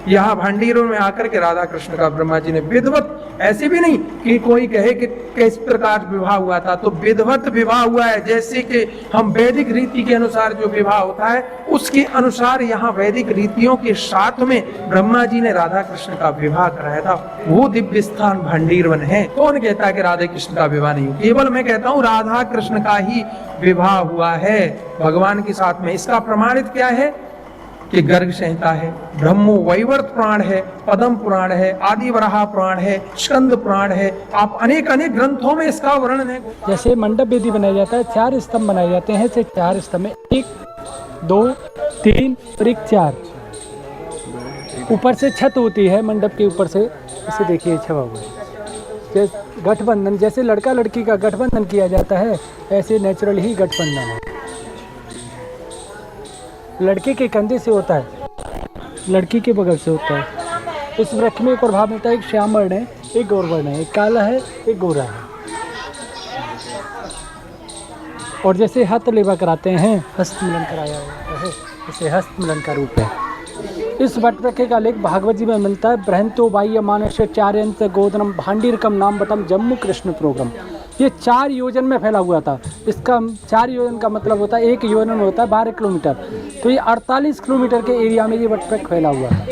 यहाँ भांडीरों में आकर के राधा कृष्ण का ब्रह्मा जी ने विधिवत, ऐसे भी नहीं कि कोई कहे कि किस प्रकार विवाह हुआ था, तो विधिवत विवाह हुआ है। जैसे कि हम वैदिक रीति के अनुसार जो विवाह होता है उसके अनुसार यहाँ वैदिक रीतियों के साथ में ब्रह्मा जी ने राधा कृष्ण का विवाह कराया था। वो दिव्य स्थान भांडीरवन है। कौन कहता है कि राधा कृष्ण का विवाह नहीं हुआ? केवल मैं कहता हूँ राधा कृष्ण का ही विवाह हुआ है भगवान के साथ में। इसका प्रमाणित क्या है कि गर्ग संहिता है, ब्रह्मो वैवर्त पुराण है, पद्म पुराण है, आदि वराह पुराण है, स्कंद पुराण है। आप अनेक अनेक ग्रंथों में इसका वर्णन है। जैसे मंडप वेदी बनाया जाता है, 4 स्तंभ बनाए जाते हैं, से 4 स्तंभ में 1 2 3 और 1 4 ऊपर से छत होती है मंडप के ऊपर से। इसे देखिए छवा हुआ है। जैसे गठबंधन, जैसे लड़का लड़की का गठबंधन किया जाता है, ऐसे नेचुरल ही गठबंधन है। लड़के के कंधे से होता है, लड़की के बगल से होता है। इस वृक्ष में एक और भाव होता है, एक श्याम वर्ण है, एक गौर वर्ण है, एक काला है, एक गोरा है। और जैसे हस्त लेवा कराते हैं, हस्त मिलन कराया जाता है, जैसे हस्त मिलन का रूप है। इस वटवृक्ष का लेख भागवत जी में मिलता है। बृहंतो बाह्य मानस चार्यंत गोदनम भांडीरकम नाम बतम जम्मू कृष्ण प्रोग्राम। ये 4 योजन में फैला हुआ था। इसका 4 योजन का मतलब होता है, 1 योजन होता है 12 किलोमीटर, तो ये 48 किलोमीटर के एरिया में ये वटवृक्ष फैला हुआ था।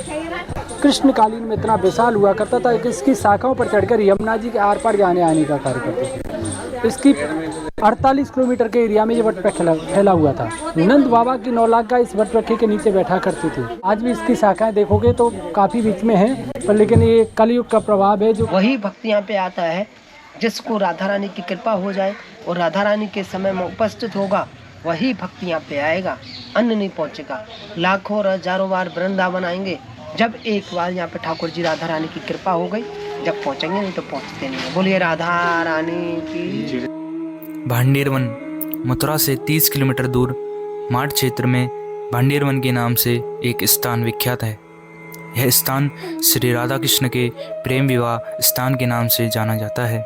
कृष्णकालीन में इतना विशाल हुआ करता था कि इसकी शाखाओं पर चढ़कर यमुना जी के आर पार जाने आने का कार्य करते थे। इसकी 48 किलोमीटर के एरिया में ये वटवृक्ष फैला हुआ था। नंद बाबा की 9 लाख का इस वटवृक्ष के नीचे बैठा करती थी। आज भी इसकी शाखाएं देखोगे तो काफ़ी बीच में हैं, पर लेकिन ये कलयुग का प्रभाव है। जो वही भक्त यहाँ पे आता है जिसको राधा रानी की कृपा हो जाए और राधा रानी के समय में उपस्थित होगा, वही भक्त यहाँ पे आएगा, अन्य नहीं पहुँचेगा। लाखों और हजारों बार वृंदावन आएंगे, जब एक बार यहाँ पे ठाकुर जी राधा रानी की कृपा हो गई, जब पहुँचेंगे, नहीं तो पहुँचते नहीं है। बोलिए राधा रानी की। भांडीरवन मथुरा से 30 किलोमीटर दूर माठ क्षेत्र में भांडीरवन के नाम से एक स्थान विख्यात है। यह स्थान श्री राधा कृष्ण के प्रेम विवाह स्थान के नाम से जाना जाता है।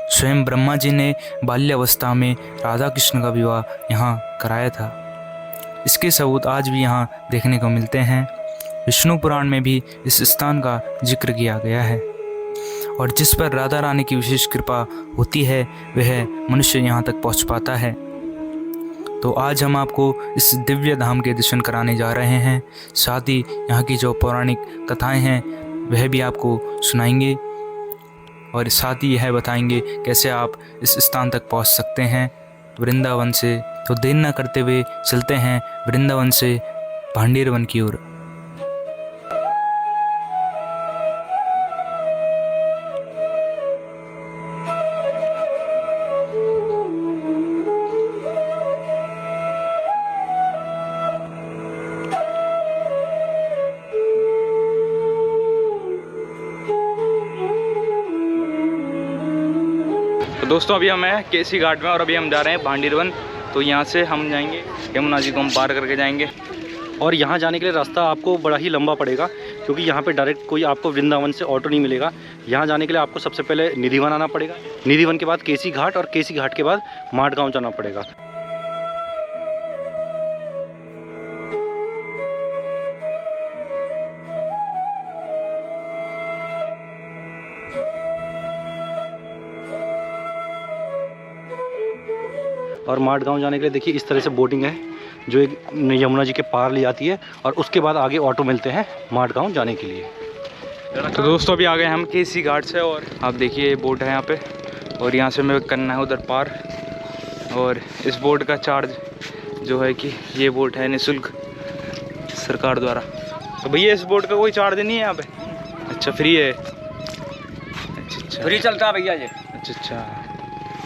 स्वयं ब्रह्मा जी ने बाल्यावस्था में राधा कृष्ण का विवाह यहाँ कराया था। इसके सबूत आज भी यहाँ देखने को मिलते हैं। विष्णु पुराण में भी इस स्थान का जिक्र किया गया है और जिस पर राधा रानी की विशेष कृपा होती है वह मनुष्य यहाँ तक पहुँच पाता है। तो आज हम आपको इस दिव्य धाम के दर्शन कराने जा रहे हैं। साथ ही यहाँ की जो पौराणिक कथाएं हैं वह भी आपको सुनाएंगे और साथ ही यह बताएंगे कैसे आप इस स्थान तक पहुँच सकते हैं वृंदावन से। तो देर न करते हुए चलते हैं वृंदावन से भांडीरवन की ओर। तो दोस्तों अभी हम हैं केसी घाट में और अभी हम जा रहे हैं भांडीरवन। तो यहाँ से हम जाएंगे, यमुना जी को हम पार करके जाएंगे और यहाँ जाने के लिए रास्ता आपको बड़ा ही लंबा पड़ेगा क्योंकि यहाँ पे डायरेक्ट कोई आपको वृंदावन से ऑटो नहीं मिलेगा। यहाँ जाने के लिए आपको सबसे पहले निधिवन आना पड़ेगा, निधिवन के बाद केसी घाट और केसी घाट के बाद माठ गाँव जाना पड़ेगा। और माठ गाँव जाने के लिए देखिए इस तरह से बोटिंग है जो एक यमुना जी के पार ले जाती है और उसके बाद आगे ऑटो मिलते हैं माठ गाँव जाने के लिए। तो दोस्तों अभी आ गए हम केसी घाट से और आप देखिए ये बोट है यहाँ पे और यहाँ से हमें करना है उधर पार। और इस बोट का चार्ज जो है कि ये बोट है निःशुल्क सरकार द्वारा। तो भैया इस बोट का कोई चार्ज नहीं है यहाँ पे? अच्छा फ्री है। अच्छा फ्री चलता है भैया ये। अच्छा।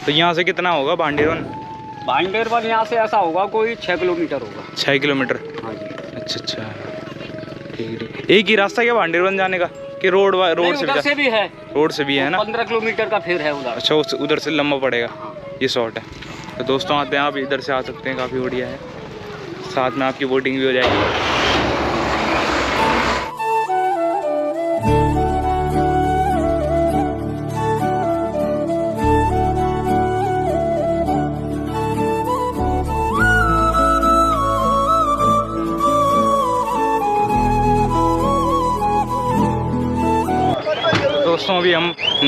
तो यहाँ से कितना होगा भांडीरवन? भांडीरवन यहाँ से ऐसा होगा कोई 6 किलोमीटर होगा। 6 किलोमीटर? हाँ जी। अच्छा। ठीक। एक ही रास्ता क्या भांडीरवन जाने का कि रोड से भी है? रोड से भी है ना। 15 किलोमीटर का फिर है उधर। अच्छा उधर से लंबा पड़ेगा। ये शॉर्ट है। तो दोस्तों आते हैं, आप इधर से आ सकते हैं, काफ़ी बढ़िया है। साथ में आपकी बोटिंग भी हो जाएगी।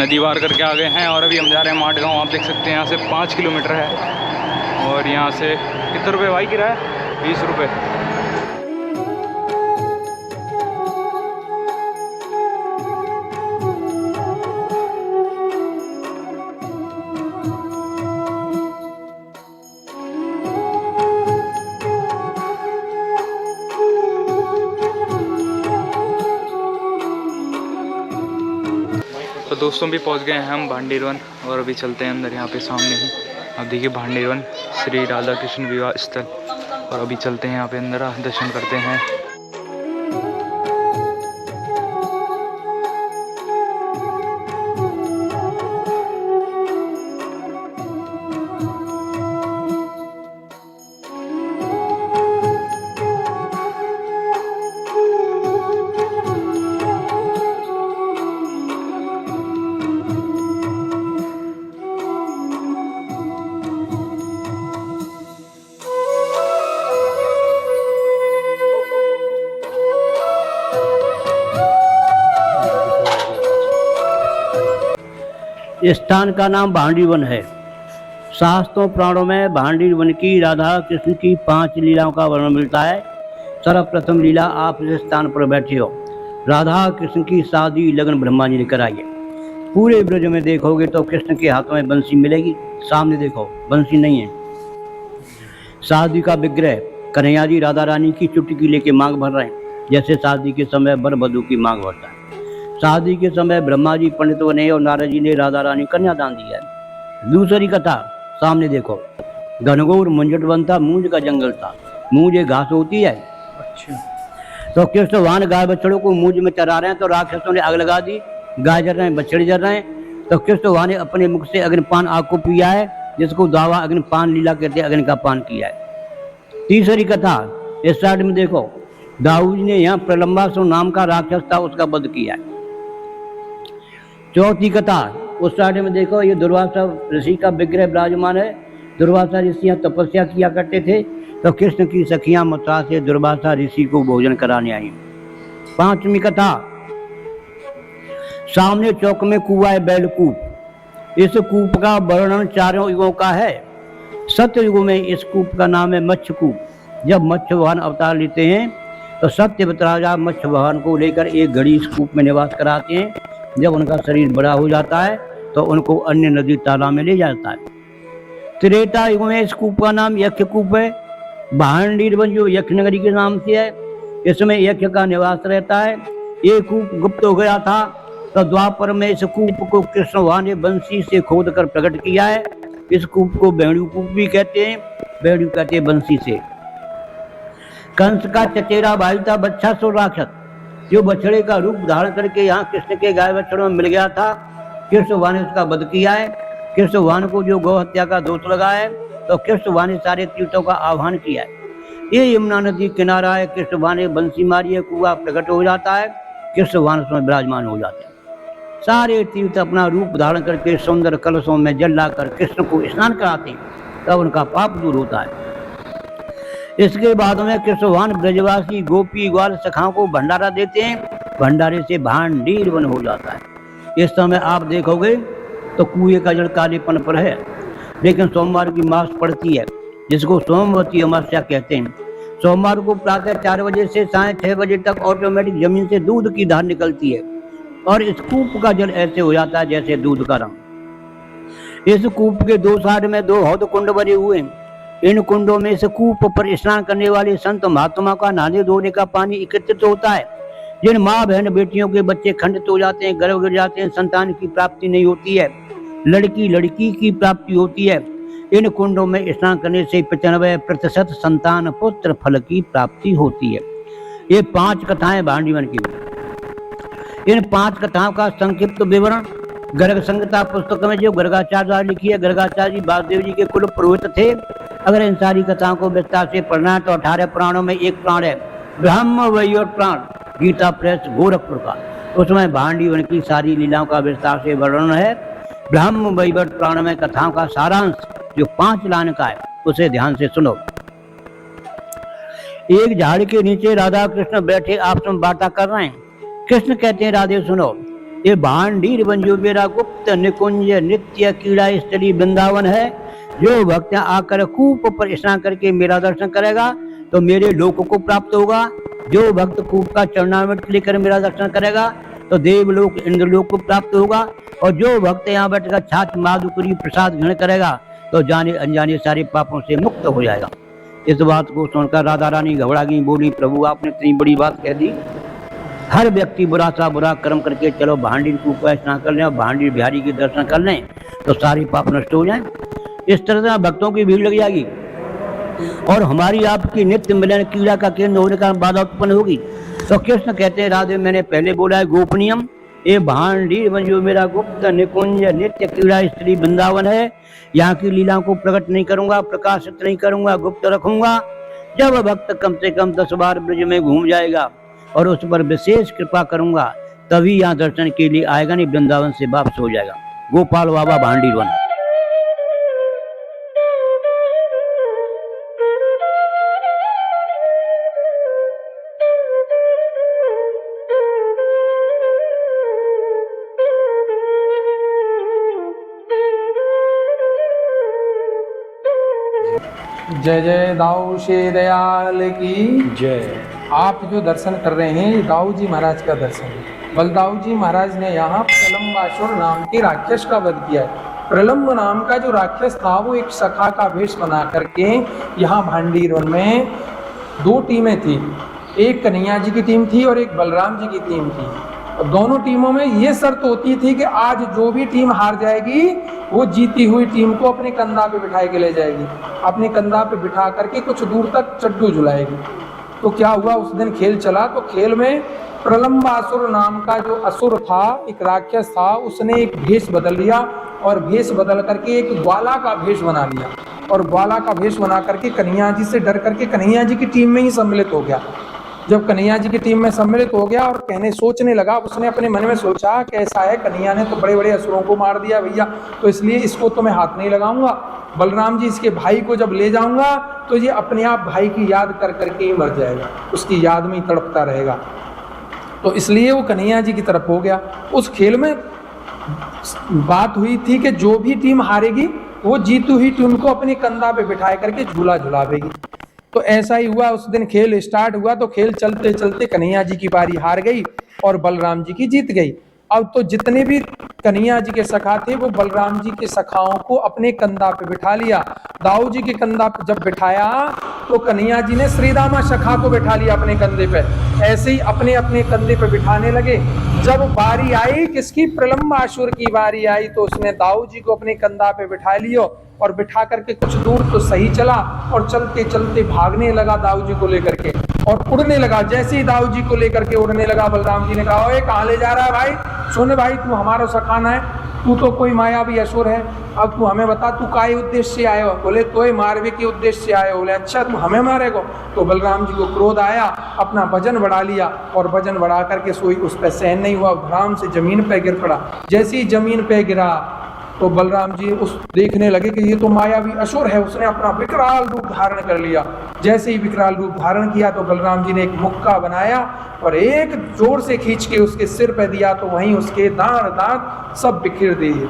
नदी पार करके आ गए हैं और अभी हम जा रहे हैं माट गाँव। आप देख सकते हैं यहाँ से 5 किलोमीटर है और यहाँ से कितने रुपये भाई किराया? 20 रुपये। तो दोस्तों भी पहुंच गए हैं हम भांडीरवन और अभी चलते हैं अंदर। यहाँ पे सामने ही आप देखिए भांडीरवन श्री राधा कृष्ण विवाह स्थल, और अभी चलते हैं यहाँ पे अंदर, दर्शन करते हैं। इस स्थान का नाम भांडीवन है। शास्त्रों पुराणों में भांडीवन की राधा कृष्ण की 5 लीलाओं का वर्णन मिलता है। सर्वप्रथम लीला, आप इस स्थान पर बैठे हो, राधा कृष्ण की शादी लगन ब्रह्मा जी ने कराई है। पूरे ब्रज में देखोगे तो कृष्ण के हाथों में बंसी मिलेगी। सामने देखो बंसी नहीं है। शादी का विग्रह कन्हैया जी राधा रानी की चुटकी लेके मांग भर रहे हैं, जैसे शादी के समय वर वधू की मांग भरता है। शादी के समय ब्रह्मा जी पंडित बने और नारद जी ने राधा रानी कन्यादान दिया है। दूसरी कथा सामने देखो, घनघोर मुंजट वन था, मूंज का जंगल था। मूंज एक घास होती है। अच्छा। तो कृष्ण वहां गाय बछड़ों को मूंज में चरा रहे हैं, तो राक्षसों ने आग लगा दी। गाय जल रहे हैं, बछड़े जल रहे हैं। तो कृष्ण वहां ने अपने मुख से अग्निपान आग को पिया है, जिसको दावा अग्निपान लीला कहते हैं, अग्नि का पान किया है। तीसरी कथा इस साइड में देखो, दाऊद ने यहाँ प्रलंबासुर नाम का राक्षस था, उसका वध किया है। चौथी कथा उस साइड में देखो, ये दुर्वासा ऋषि का विग्रह विराजमान है। दुर्वासा ऋषि यहाँ तपस्या किया करते थे, तो कृष्ण की सखियां मथुरा से दुर्वासा ऋषि को भोजन कराने आई। पांचवी कथा, सामने चौक में कुआं है बैलकूप। इस कूप का वर्णन 4 युगों का है। सत्ययुग में इस कूप का नाम है मत्स्यकूप। जब मत्स्य भगवान अवतार लेते हैं तो सत्यव्रत राजा मत्स्य भगवान को लेकर एक घड़ी इस कूप में निवास कराते हैं। जब उनका शरीर बड़ा हो जाता है तो उनको अन्य नदी तालाब में ले जाता है। त्रेता युग में इस कूप का नाम यक्षकूप है। भांडीरवन जो यक्ष नगरी के नाम से है, इसमें यक्ष का निवास रहता है। ये कूप गुप्त हो गया था, तो द्वापर में इस कूप को कृष्ण भगवान ने बंसी से खोद कर प्रकट किया है। इस कूप को बेणु कूप भी कहते हैं। बेणु कहते हैं बंसी से। कंस का चचेरा भाई था बच्छासुर राक्षस, जो बछड़े का रूप धारण करके यहाँ कृष्ण के गाय बछड़ों में मिल गया था। कृष्ण भगवान ने उसका वध किया है। कृष्ण भगवान को जो गौ हत्या का दोष लगा है, तो कृष्ण भगवान ने सारे तीर्थों का आह्वान किया है। ये यमुना नदी किनारा है। कृष्ण भगवान ने बंसी मारी है, कुआं प्रकट हो जाता है, कृष्ण भगवान उसमें विराजमान हो जाते हैं। सारे तीर्थ अपना रूप धारण करके सुंदर कलशों में जल लाकर कृष्ण को स्नान कराते हैं, तब उनका पाप दूर होता है। इसके बाद में कृष्ण भगवान ब्रजवासी गोपी ग्वाल सखाओं को भंडारा देते हैं। भंडारे से भांडीरवन हो जाता है। इस समय आप देखोगे तो कुएं का जल कालेपन पर है, लेकिन सोमवार की मास पड़ती है, जिसको सोमवती अमावस्या कहते हैं। सोमवार को प्रातः 4 बजे से साय 6 बजे तक ऑटोमेटिक जमीन से दूध की धार निकलती है, और इस कूप का जल ऐसे हो जाता है जैसे दूध का रंग। इस कूप के 2 साइड में 2 हौद कुंड बने हुए हैं। इन कुंडों में से कूप पर स्नान करने वाले संत महात्मा का नहाने धोने का पानी एकत्रित होता है। जिन माँ बहन बेटियों के बच्चे खंडित हो जाते हैं, गर्भ गिर जाते हैं, संतान की प्राप्ति नहीं होती है, लड़की की प्राप्ति होती है, इन कुंडों में स्नान करने से 95% संतान पुत्र फल की प्राप्ति होती है। ये 5 कथाएं भांडीवन की। इन 5 कथाओं का संक्षिप्त विवरण गर्ग संहिता पुस्तक में जो गर्गाचार्य द्वारा लिखी है। गर्गाचार्य जी वासुदेव जी के कुल पुरोहित थे। अगर इन सारी कथाओं को विस्तार से पढ़ना है तो 18 पुराणों में एक पुराण है ब्रह्म वैवर्त पुराण, गीता प्रेस गोरखपुर का। उसमें भांडीवन की सारी लीलाओं का विस्तार से वर्णन है। ब्रह्म वैवर्त पुराण में कथाओं का सारांश जो 5 लाइन का है, उसे ध्यान से सुनो। एक झाड़ के नीचे राधा कृष्ण बैठे आपस में बातें कर रहे हैं। कृष्ण कहते हैं राधे सुनो, ये भांडीर वन जो मेरा गुप्त निकुंज नित्य कीड़ा स्थली वृंदावन है। जो भक्त आकर कूप पर स्नान करके मेरा दर्शन करेगा तो मेरे लोक को प्राप्त होगा। जो भक्त कूप का चरणामृत लेकर मेरा दर्शन करेगा तो देवलोक इंद्रलोक को प्राप्त होगा। और जो भक्त यहाँ बैठकर छाछ माधुकरी प्रसाद ग्रहण करेगा तो जाने अनजाने सारे पापों से मुक्त हो जाएगा। इस बात को सुनकर राधा रानी घबरा गई, बोली प्रभु आपने इतनी बड़ी बात कह दी। हर व्यक्ति बुरा सा बुरा कर्म करके चलो भांडीर कूप का स्नान कर लें और भांडीर बिहारी के दर्शन कर लें तो सारे पाप नष्ट हो जाएं। इस तरह से भक्तों की भीड़ लग जाएगी और हमारी आपकी नित्य मिलन कीड़ा का केंद्र होने का बाधा उत्पन्न होगी। तो कृष्ण कहते हैं राधे मैंने पहले बोला है गोपनीयम ये भांडीर वन जो मेरा गुप्त निकुंज नित्य कीड़ा स्त्री वृंदावन है। यहाँ की लीला को प्रकट नहीं करूंगा, प्रकाशित नहीं करूंगा, गुप्त रखूंगा। जब भक्त कम से कम 10 बार ब्रज में घूम जाएगा और उस पर विशेष कृपा करूंगा तभी यहाँ दर्शन के लिए आएगा, नहीं वृंदावन से वापस हो जाएगा। गोपाल बाबा भांडीर वन। जय जय दाऊ शे दयाल की जय। आप जो दर्शन कर रहे हैं ये दाऊ जी महाराज का दर्शन है। बलदाऊ जी महाराज ने यहाँ प्रलंबासुर नाम के राक्षस का वध किया है। प्रलंब नाम का जो राक्षस था वो एक सखा का वेश बना करके यहाँ भांडीर वन में 2 टीमें थी, एक कन्हैया जी की टीम थी और एक बलराम जी की टीम थी। और दोनों टीमों में ये शर्त होती थी कि आज जो भी टीम हार जाएगी वो जीती हुई टीम को अपने कंधा पे बिठा के ले जाएगी, अपने कंधा पे बिठा करके कुछ दूर तक चड्डू झुलाएगी। तो क्या हुआ, उस दिन खेल चला तो खेल में प्रलंबासुर नाम का जो असुर था, एक राक्षस था, उसने एक भेष बदल लिया और भेष बदल करके एक ग्वाला का भेष बना लिया और ग्वाला का भेष बना करके कन्हैया जी से डर करके कन्हैया जी की टीम में ही सम्मिलित हो गया। जब कन्हैया जी की टीम में सम्मिलित हो गया और सोचने लगा, उसने अपने मन में सोचा कि ऐसा है कन्हैया ने तो बड़े बड़े असुरों को मार दिया भैया, तो इसलिए इसको तो मैं हाथ नहीं लगाऊंगा। बलराम जी इसके भाई को जब ले जाऊंगा तो ये अपने आप भाई की याद कर करके ही मर जाएगा, उसकी याद में ही तड़पता रहेगा। तो इसलिए वो कन्हैया जी की तरफ हो गया। उस खेल में बात हुई थी कि जो भी टीम हारेगी वो जीती हुई टीम को अपने कंधा पे बिठाए करके झूला झुलावेगी। तो ऐसा ही हुआ, उस दिन खेल स्टार्ट हुआ तो खेल चलते चलते कन्हैया जी की बारी हार गई और बलराम जी की जीत गई। अब तो जितने भी कन्हैया जी के सखा थे वो बलराम जी के सखाओं को अपने कंधा पे बिठा लिया। दाऊ जी के कंधा पे जब बिठाया तो कन्हैया जी ने श्रीदामा सखा को बिठा लिया अपने कंधे पे। ऐसे ही अपने अपने कंधे पे बिठाने लगे। जब बारी आई किसकी, प्रलंबासुर की बारी आई, तो उसने दाऊ जी को अपने कंधा पे बिठा लियो और बिठा करके कुछ दूर तो सही चला और चलते चलते भागने लगा दाऊ जी को लेकर के और उड़ने लगा। जैसे ही दाऊ जी को लेकर के उड़ने लगा, बलराम जी ने कहा, ओए कहाँ ले जा रहा है भाई? सुन भाई, तू हमारा सखाना है, तू तो कोई मायावी असुर है, अब तू हमें बता तू काय उद्देश्य से आए हो? बोले तो मारवे के उद्देश्य से आए हो। बोले अच्छा तू हमें मारेगो? तो बलराम जी को क्रोध आया, अपना वजन बढ़ा लिया और वजन बढ़ा करके सोई उस पर सहन नहीं हुआ, धड़ाम से जमीन पे गिर पड़ा। जैसे ही जमीन पे गिरा तो बलराम जी उस देखने लगे कि ये तो मायावी असुर है, उसने अपना विकराल रूप धारण कर लिया। जैसे ही विकराल रूप धारण किया तो बलराम जी ने एक मुक्का बनाया और एक जोर से खींच के उसके सिर पे दिया तो वहीं उसके दांत सब बिखर दिए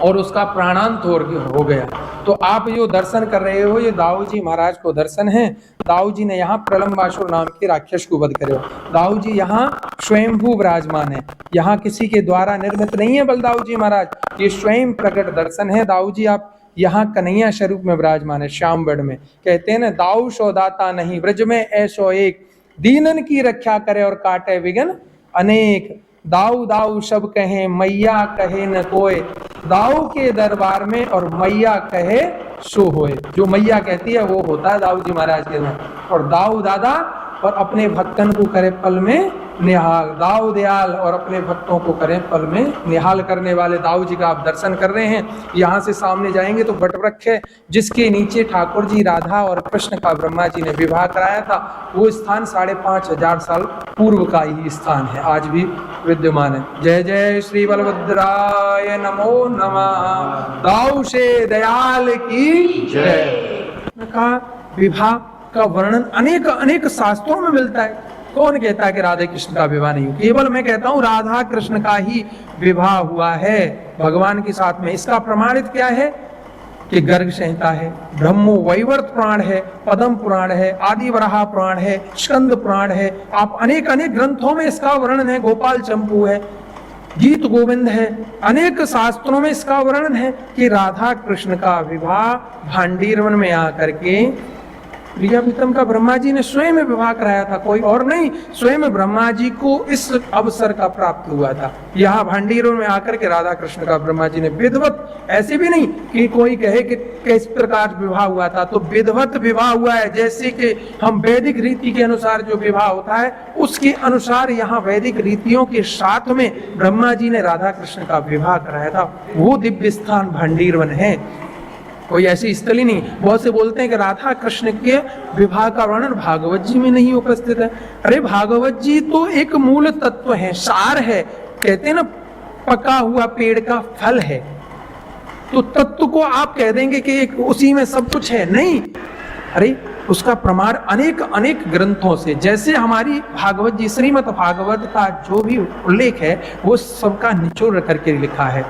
और उसका प्राणांत हो गया। तो आप जो दर्शन कर रहे हो ये दाऊ जी महाराज को दर्शन है। दाऊ जी ने यहाँ प्रलंबासुर नाम के राक्षस को वध करे। दाऊ जी यहाँ स्वयंभू विराजमान है, यहाँ किसी के द्वारा निर्मित नहीं है बलदाऊ जी महाराज, ये स्वयं प्रकट दर्शन है। दाऊ जी आप यहाँ कन्हैया स्वरूप में विराजमान है। श्यामगढ़ में कहते हैं ना, दाऊ सो दाता नहीं ब्रज में ऐसो एक, दीनन की रक्षा करे और काटे विघ्न अनेक। दाऊ दाऊ सब कहे मैया कहे न कोय, दाऊ के दरबार में और मैया कहे सो होए। जो मैया कहती है वो होता है दाऊ जी महाराज के में। और दाऊ दादा और अपने भक्तन को करे पल में निहाल, दाऊ दयाल और अपने भक्तों को करें पल में निहाल करने वाले दाऊ जी का आप दर्शन कर रहे हैं। यहाँ से सामने जाएंगे तो वटवृक्ष है जिसके नीचे ठाकुर जी राधा और कृष्ण का ब्रह्मा जी ने विवाह कराया था। वो स्थान 5500 साल पूर्व का ही स्थान है, आज भी विद्यमान है। जय जय श्री बलभद्राय नमो नमः। दाऊ से दयाल की जय। का विवाह का वर्णन अनेक शास्त्रों में मिलता है। कौन कहता है कि राधा कृष्ण का विवाह नहीं हुआ? केवल मैं कहता हूं राधा कृष्ण का ही विवाह हुआ है भगवान के साथ में। इसका प्रमाणित क्या है कि गर्ग संहिता है, ब्रह्मो वैवर्त पुराण है, पद्म पुराण है, आदि वराह पुराण है, स्कंद पुराण है। आप अनेक अनेक ग्रंथों में इसका वर्णन है, गोपाल चंपू है, गीत गोविंद है, अनेक शास्त्रों में इसका वर्णन है कि राधा कृष्ण का विवाह भांडीरवन में आकर के प्रिया प्रीतम का ब्रह्मा जी ने स्वयं विवाह कराया था, कोई और नहीं, स्वयं ब्रह्मा जी को इस अवसर का प्राप्त हुआ था। यहाँ भांडीरवन में आकर के राधा कृष्ण का ब्रह्मा जी ने विधिवत, ऐसे भी नहीं कि कोई कहे कि किस प्रकार विवाह हुआ था, तो विधिवत विवाह हुआ है। जैसे कि हम वैदिक रीति के अनुसार जो विवाह होता है उसके अनुसार यहाँ वैदिक रीतियों के साथ में ब्रह्मा जी ने राधा कृष्ण का विवाह कराया था। वो दिव्य स्थान भांडीरवन है, कोई ऐसी स्थली नहीं। बहुत से बोलते हैं कि राधा कृष्ण के विवाह का वर्णन भागवत जी में नहीं उपस्थित है। अरे भागवत जी तो एक मूल तत्व है, सार है, कहते हैं ना पका हुआ पेड़ का फल है, तो तत्व को आप कह देंगे कि एक उसी में सब कुछ है, नहीं। अरे उसका प्रमाण अनेक अनेक ग्रंथों से, जैसे हमारी भागवत जी, श्रीमद् भागवत का जो भी उल्लेख है वो सबका निचोड़ करके लिखा है।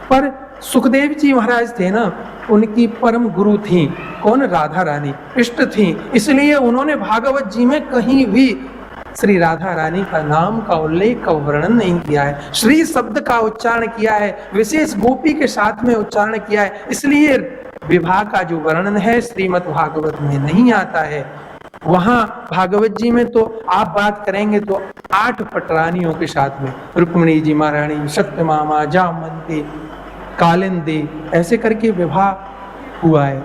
पर सुखदेव जी महाराज थे ना, उनकी परम गुरु थी कौन? राधा रानी, इष्ट थी, इसलिए उन्होंने भागवत जी में कहीं भी श्री राधा रानी का नाम का उल्लेख का वर्णन नहीं किया है। श्री शब्द का उच्चारण किया है, विशेष गोपी के साथ में उच्चारण किया है, इसलिए विवाह का जो वर्णन है श्रीमद् भागवत में नहीं आता है। वहां भागवत जी में तो आप बात करेंगे तो 8 पटरानियों के साथ में रुक्मिणी जी महारानी, सत्यभामा, जामवंती, कालिंदी, ऐसे करके विवाह हुआ है।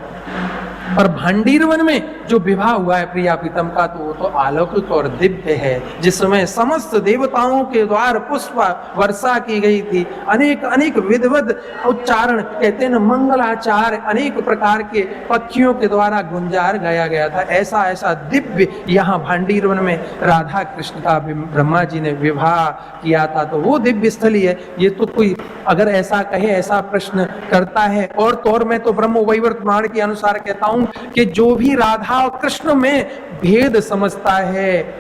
पर भांडीरवन में जो विवाह हुआ है प्रिया प्रीतम का, तो वो तो अलौकिक और दिव्य है, जिसमें समस्त देवताओं के द्वारा पुष्प वर्षा की गई थी, अनेक अनेक विधिवत उच्चारण, कहते हैं ना मंगलाचार, अनेक प्रकार के पक्षियों के द्वारा गुंजार गाया गया था। ऐसा ऐसा दिव्य यहाँ भांडीरवन में राधा कृष्ण का ब्रह्मा जी ने विवाह किया था, तो वो दिव्य स्थली है। ये तो कोई अगर ऐसा कहे, ऐसा प्रश्न करता है, और तौर में तो ब्रह्म वैवर्त पुराण के अनुसार कहता हूं कि जो भी राधा और कृष्ण में भेद समझता है,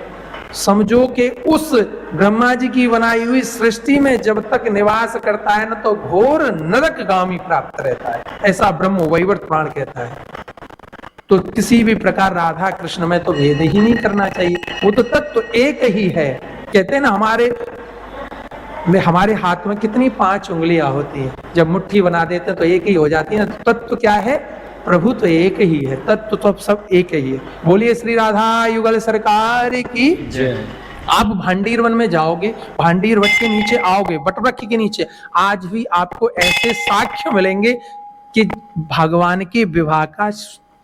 समझो कि उस ब्रह्मा जी की बनाई हुई सृष्टि में जब तक निवास करता है ना, तो घोर नरकगामी प्राप्त रहता है, ऐसा ब्रह्म वैवर्त पुराण कहता है। तो किसी भी प्रकार राधा कृष्ण में तो भेद ही नहीं करना चाहिए, वो तो तत्व तो एक ही है। कहते हैं ना हमारे हाथ में कितनी 5 उंगलियां होती हैं, जब मुट्ठी बना देते हैं तो एक ही हो जाती है। तत्व तो क्या है? प्रभु तो एक ही है, तत्व तो सब एक ही है। बोलिए श्री राधा युगल सरकार की जय। आप भांडीरवन में जाओगे, भांडीर वट के नीचे आओगे, वटवृक्ष के नीचे आज भी आपको ऐसे साक्ष्य मिलेंगे कि भगवान के विवाह का,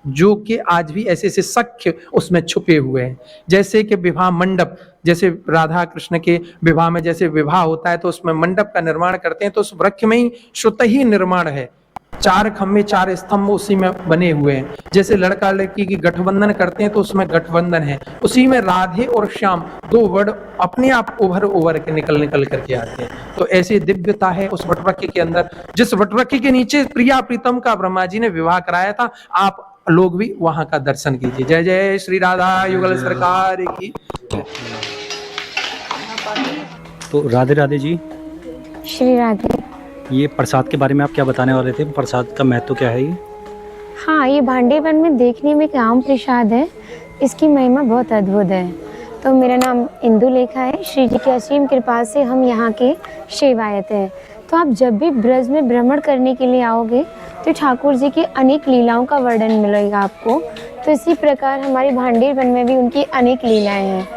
जो कि आज भी ऐसे ऐसे साक्ष्य उसमें छुपे हुए हैं। जैसे कि विवाह मंडप, जैसे राधा कृष्ण के विवाह में जैसे विवाह होता है तो उसमें मंडप का निर्माण करते हैं, तो उस वृक्ष में ही स्वतः ही निर्माण है, 4 खम्भे 4 स्तंभ उसी में बने हुए हैं। जैसे लड़का लड़की की गठबंधन करते हैं तो उसमें गठबंधन है, उसी में राधे और श्याम 2 वर्ड अपने आप उभर के निकल करके आते हैं। तो ऐसी दिव्यता है उस वटवृक्ष के अंदर, जिस वटवृक्ष के नीचे प्रिया प्रीतम का ब्रह्मा जी ने विवाह कराया था। आप लोग भी वहां का दर्शन कीजिए। जय जय श्री राधा युगल सरकार की। तो राधे राधे जी। श्री राधे। ये प्रसाद के बारे में आप क्या बताने वाले थे? प्रसाद का महत्व क्या है ये? हाँ, ये भांडीवन में देखने में एक आम प्रसाद है, इसकी महिमा बहुत अद्भुत है। तो मेरा नाम इंदु लेखा है, श्री जी की असीम कृपा से हम यहाँ के सेवायत हैं। तो आप जब भी ब्रज में भ्रमण करने के लिए आओगे तो ठाकुर जी की अनेक लीलाओं का वर्णन मिलेगा आपको। तो इसी प्रकार हमारी भांडीवन में भी उनकी अनेक लीलाएँ हैं।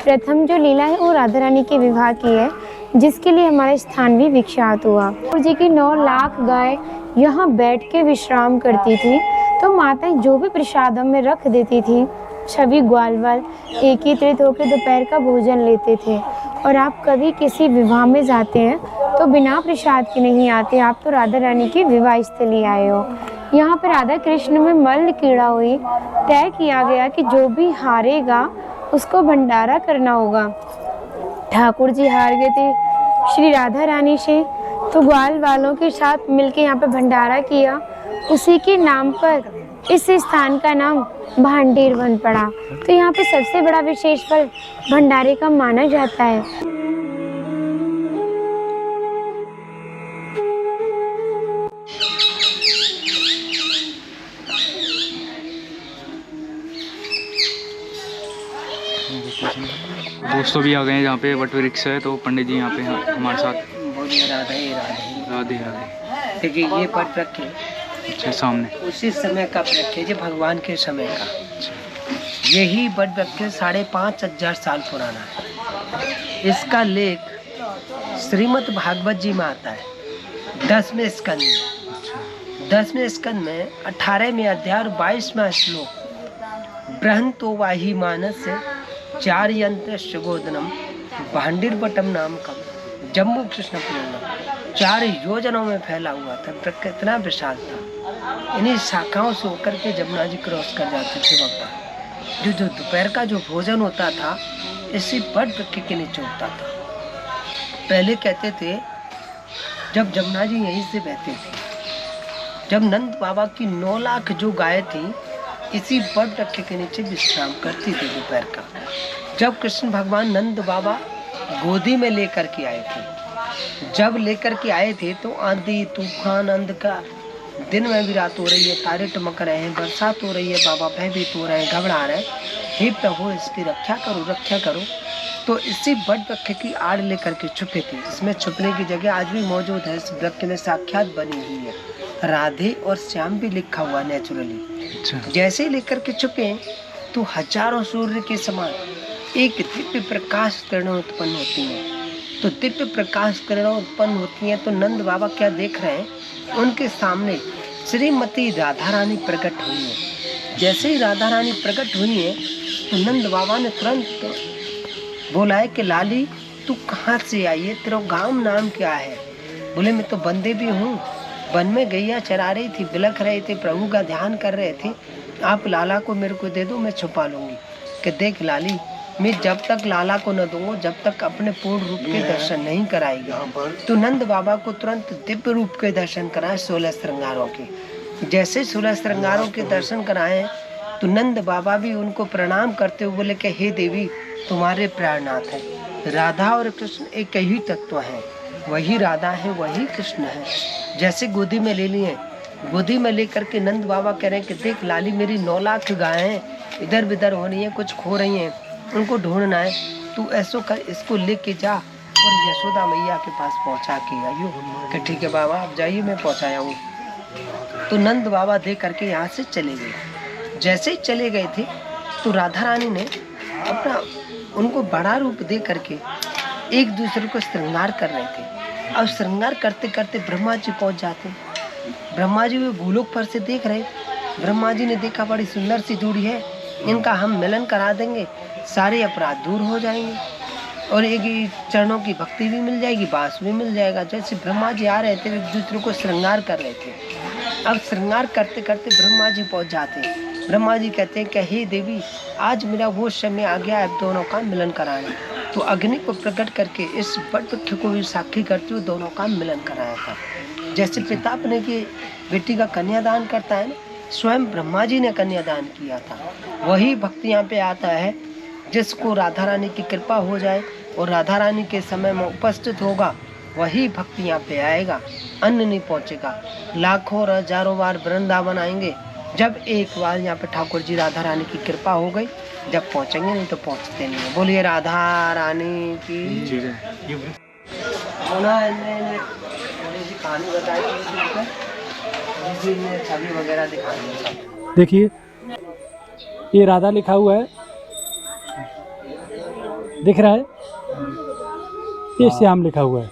प्रथम जो लीला है वो राधा रानी के विवाह की है, जिसके लिए हमारा स्थान भी विख्यात हुआ। ठाकुर जी की 9 लाख गाय यहाँ बैठ के विश्राम करती थी, तो माताएं जो भी प्रसाद में रख देती थी, सभी ग्वालवाल एकत्रित होकर दोपहर का भोजन लेते थे। और आप कभी किसी विवाह में जाते हैं तो बिना प्रसाद के नहीं आते, आप तो राधा रानी की विवाह स्थली आए हो। यहाँ पर राधा कृष्ण में मल्ल कीड़ा हुई, तय किया गया कि जो भी हारेगा उसको भंडारा करना होगा। ठाकुर जी हार गए थे श्री राधा रानी से, तो ग्वाल वालों के साथ मिलके यहाँ पे भंडारा किया। उसी के नाम पर इस स्थान का नाम भांडेर वन पड़ा। तो यहाँ पे सबसे बड़ा विशेष फल भंडारे का माना जाता है। दोस्तों भी आ गए हैं जहाँ पे वट वृक्ष है, तो पंडित जी यहाँ पे हैं हमारे साथ। बोलिए राधे राधे। राधे राधे। देखिए ये वट वृक्ष अच्छा, सामने उसी समय का वृक्ष है, जो भगवान के समय का। यही वट वृक्ष 5,500 साल पुराना है। इसका लेख श्रीमद् भागवत जी में आता है 10वें स्कंद में। 10वें स्कंद में 18वें अध्याय और 22वां श्लोक। बृहंतो वाही मानस से 4 यंत्र सुगोदनम भांडिर वटम नाम का जम्मू कृष्ण पूर्णम 4 योजनों में फैला हुआ था। वृक्ष इतना विशाल था। इन्हीं शाखाओं से होकर के जमुना जी क्रॉस कर जाते थे भगवान। जो दोपहर का जो भोजन होता था इसी बड़ वृक्ष के नीचे होता था। पहले कहते थे जब जमुना जी यहीं से बहते थे, जब नंद बाबा की 9 लाख जो गाय थी इसी बड़ वृक्ष के नीचे विश्राम करती थी दोपहर का। जब कृष्ण भगवान नंद बाबा गोदी में लेकर के आए थे, जब लेकर के आए थे तो आंधी तूफान अंधकार, दिन में भी रात हो रही है, तारे टमक रहे हैं, बरसात हो रही है, बाबा भयभीत हो रहे हैं, घबरा रहे हैं, हे प्रभु इसकी रक्षा करो रक्षा करो। तो इसी बड़ वृक्ष की आड़ लेकर के छुपे थे। इसमें छुपने की जगह आज भी मौजूद है। इस वृक्ष में साक्षात बनी हुई है, राधे और श्याम भी लिखा हुआ नेचुरली। जैसे ही लेकर के छुपे तो हजारों सूर्य के समान एक दिव्य प्रकाश किरणें उत्पन्न होती हैं। तो दिव्य प्रकाश किरणें उत्पन्न होती हैं तो नंद बाबा क्या देख रहे हैं, उनके सामने श्रीमती राधा रानी प्रकट हुई है। जैसे ही राधा रानी प्रकट हुई है तो नंद बाबा ने तुरंत बोला है कि लाली तू कहाँ से आई है, तेरा गांव नाम क्या है। बोले मैं तो बंदे भी हूँ, वन में गैया चरा रही थी, बिलख रहे थे, प्रभु का ध्यान कर रहे थे, आप लाला को मेरे को दे दो, मैं छुपा लूंगी। कि देख लाली, मैं जब तक लाला को न दूंगा जब तक अपने पूर्ण रूप के दर्शन नहीं कराएगा। तो नंद बाबा को तुरंत दिव्य रूप के दर्शन कराए 16 श्रृंगारों के। जैसे 16 श्रृंगारों के दर्शन कराए तो नंद बाबा भी उनको प्रणाम करते हुए बोले कि हे देवी तुम्हारे प्राणनाथ है। राधा और कृष्ण एक ही तत्व है, वही राधा है वही कृष्ण है। जैसे गोदी में ले लिए, गोदी में लेकर के नंद बाबा कह रहे हैं कि देख लाली मेरी 9 लाख गायें इधर बिधर हो रही हैं, कुछ खो रही हैं, उनको ढूंढना है, तू ऐसो कर इसको लेके जा और यशोदा मैया के पास पहुंचा के आइयो। कि ठीक है बाबा आप जाइए मैं पहुंचाया हूँ। तो नंद बाबा दे करके यहाँ से चले गए। जैसे ही चले गए थे तो राधा रानी ने अपना उनको बड़ा रूप दे करके एक दूसरे को श्रृंगार कर रहे थे। अब श्रृंगार करते करते ब्रह्मा जी पहुंच जाते। ब्रह्मा जी वे भूलोक पर से देख रहे। ब्रह्मा जी ने देखा बड़ी सुंदर सी जोड़ी है, इनका हम मिलन करा देंगे, सारे अपराध दूर हो जाएंगे और एक चरणों की भक्ति भी मिल जाएगी, बास भी मिल जाएगा। जैसे ब्रह्मा जी आ रहे थे एक दूसरे को श्रृंगार कर रहे थे। अब श्रृंगार करते करते ब्रह्मा जी पहुंच जाते। ब्रह्मा जी कहते हैं कि हे देवी आज मेरा वो समय आ गया अब दोनों का मिलन कराना। तो अग्नि को प्रकट करके इस वट वृक्ष को भी साक्षी करते हुए दोनों का मिलन कराया था। जैसे पिता अपने की बेटी का कन्यादान करता है ना, स्वयं ब्रह्मा जी ने कन्यादान किया था। वही भक्ति यहाँ पे आता है जिसको राधा रानी की कृपा हो जाए और राधा रानी के समय में उपस्थित होगा वही भक्ति यहाँ पे आएगा, अन्य नहीं पहुँचेगा। लाखों और हजारों बार वृंदावन आएंगे, जब एक बार यहाँ पे ठाकुर जी राधा रानी की कृपा हो गई जब पहुँचेंगे, नहीं तो पहुँचते नहीं है। बोलिए राधा रानी की। कहानी बताई छवि वगैरह दिखाई। देखिए ये राधा लिखा हुआ है, दिख रहा है, ये श्याम लिखा हुआ है।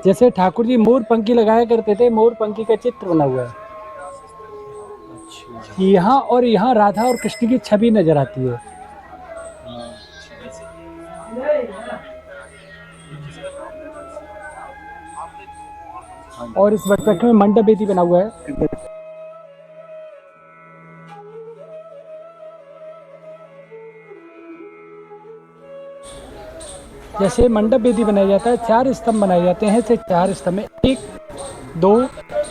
जैसे ठाकुर जी मोर पंखी लगाया करते थे, मोर पंखी का चित्र बना हुआ है। यहाँ और यहाँ राधा और कृष्ण की छवि नजर आती है। और इस वट में मंडप वेदी बना हुआ है। जैसे मंडप वेदी बनाया जाता है, 4 स्तंभ बनाए जाते हैं। से 4 स्तंभ में 1 2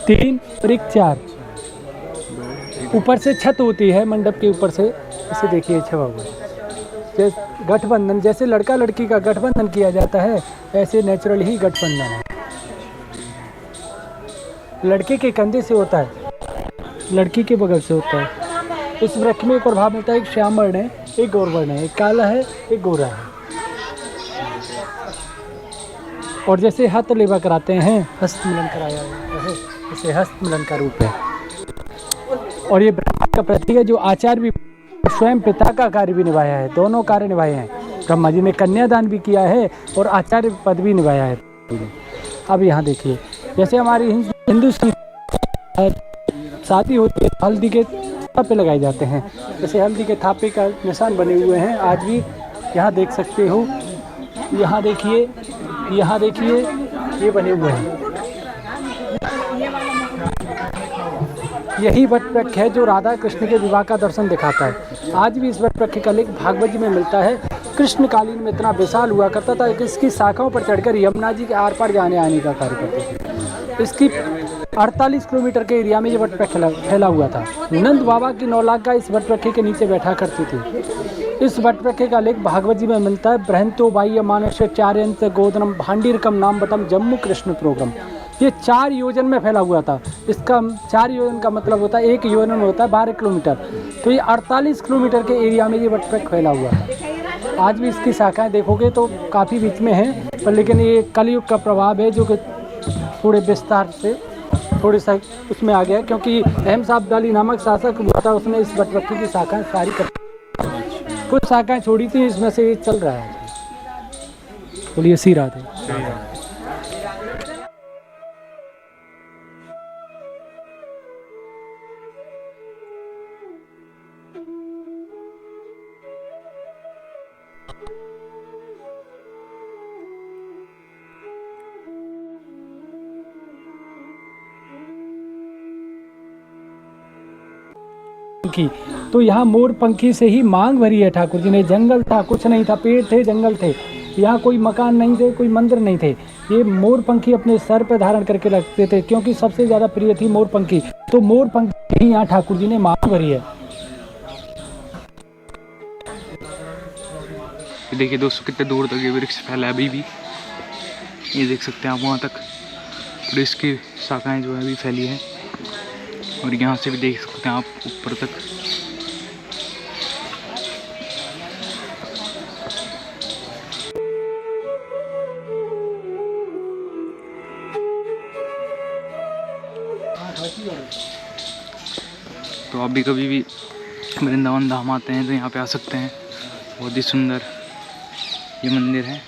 3 और 1 4 ऊपर से छत होती है मंडप के ऊपर से, इसे देखिए छवा हुआ है। जैसे गठबंधन, जैसे लड़का लड़की का गठबंधन किया जाता है, ऐसे नेचुरल ही गठबंधन है। लड़के के कंधे से होता है, लड़की के बगल से होता है। इस वृक्ष में एक और भाव मिलता है, एक श्याम वर्ण है, एक गौर वर्ण है, एक काला है, एक गोरा है। और जैसे हस्त लेवा कराते हैं, हस्त मिलन कराया जाता है, इसे हस्त मिलन का रूप है। और ये ब्रह्मा का प्रतीक है, जो आचार्य भी स्वयं पिता का कार्य भी निभाया है, दोनों कार्य निभाए हैं। ब्रह्मा जी ने कन्यादान भी किया है और आचार्य पद भी निभाया है। अब यहाँ देखिए, जैसे हमारी हिंदू शादी होती है, हल्दी के थापे लगाए जाते हैं, जैसे हल्दी के थापे का निशान बने हुए हैं आज भी। यहाँ देख सकते हो, यहाँ देखिए, यहाँ देखिए, ये बने हुए हैं। यही वट वृक्ष है जो राधा कृष्ण के विवाह का दर्शन दिखाता है। आज भी इस वट वृक्ष का लेख भागवत जी में मिलता है। कृष्ण कालीन में इतना विशाल हुआ करता था कि इसकी शाखाओं पर चढ़कर यमुना जी के आर पार जाने आने का कार्य करते थे। इसकी 48 किलोमीटर के एरिया में ये वट वृक्ष फैला हुआ था। नंद बाबा की 9 लाख का इस वट वृक्ष के नीचे बैठा करती थी। इस वट वृक्ष का लेख भागवत जी में मिलता है। बृहंतो बाह्य मानस्य चार्यंत गोदनम भांडीरकम नाम बटम जम्मू कृष्ण प्रोग्राम। ये 4 योजन में फैला हुआ था। इसका 4 योजन का मतलब होता है, 1 योजन होता है 12 किलोमीटर, तो ये 48 किलोमीटर के एरिया में ये वट वृक्ष फैला हुआ है। आज भी इसकी शाखाएं देखोगे तो काफ़ी बीच में हैं, पर लेकिन ये कलयुग का प्रभाव है जो कि थोड़े विस्तार से थोड़े सा उसमें आ गया, क्योंकि अहमसाबदाली नामक शासक हुआ था, उसने इस वट वृक्ष की शाखाएं सारी कुछ शाखाएं छोड़ी थी, इसमें से ये चल रहा है। बोलिए श्री राधे। तो यहाँ मोर पंखी से ही मांग भरी है ठाकुर जी ने। जंगल था, कुछ नहीं था, पेड़ थे, जंगल थे, यहाँ कोई मकान नहीं थे, कोई मंदिर नहीं थे। ये मोर पंखी अपने सर पे धारण करके रखते थे, क्योंकि सबसे ज़्यादा प्रिय थी मोर पंखी। तो मोर पंखी ही यहाँ ठाकुर जी ने मांग भरी है। देखिए दोस्तों, कितने दूर तक ये वृक्ष फैला है अभी भी। ये देख सकते हैं आप वहाँ तक, और इसकी शाखाएँ जो है अभी फैली है। और यहाँ से भी देख सकते हैं आप ऊपर तक। तो आप भी कभी भी वृंदावन धाम आते हैं तो यहाँ पे आ सकते हैं। बहुत ही सुंदर ये मंदिर है।